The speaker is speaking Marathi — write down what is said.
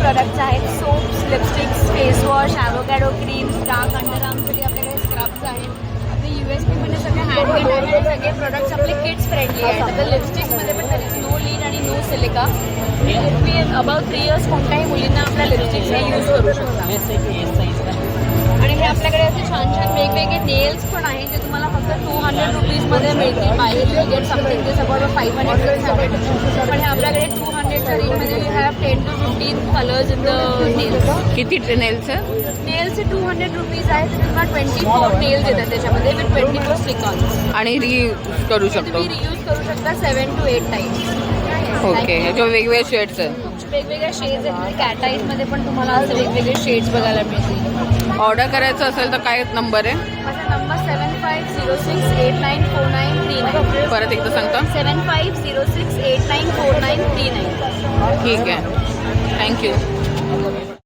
प्रोडक्ट्स आहेत. Soaps, lipsticks, face wash, avocado cream, dark under आर्मसाठी आपल्याकडे स्क्रब्स आहेत. आपले USPमध्ये सगळे हँडमेड आहेत आणि सगळे प्रोडक्ट्स आपले किड्स फ्रेंडली आहेत. तर लिपस्टिक्समध्ये पण there is no lead आणि नो सिलिका. तुम्ही अबाउट 3 इयर्स कोणत्याही मुलींना आपल्या लिपस्टिक्स हे यूज करू शकता. आणि हे आपल्याकडे असे छान छान वेगवेगळे नेल्स पण आहेत जे तुम्हाला फक्त 200 रुपीजमध्ये मिळतील. By you get something this about 500-600. पण हे आपल्याकडे 200च्या रेंजमध्ये you have 10 to 15 colours in the nails. किती नेल्स? नेल्स 200 रुपीज आहेत. तुम्हाला 24 नेल्स येतात त्याच्यामध्ये विथ 24 स्टिकॉन्स. आणि रियूज करू शकतो. तुम्ही रियूज करू शकता 7 to 8 टाइम्स. ओके, ह्याच्यावर वेगवेगळे शेड्स आहेत. वेगवेगळे शेड्स आहेत. कॅट आईजमध्ये पण तुम्हाला असं वेगवेगळे शेड्स बघायला मिळतील. ऑर्डर करायचं असेल तर काय नंबर आहे? माझा नंबर 7506894939. परत एकदा सांगता. 7506894939. ठीक आहे, थँक्यू.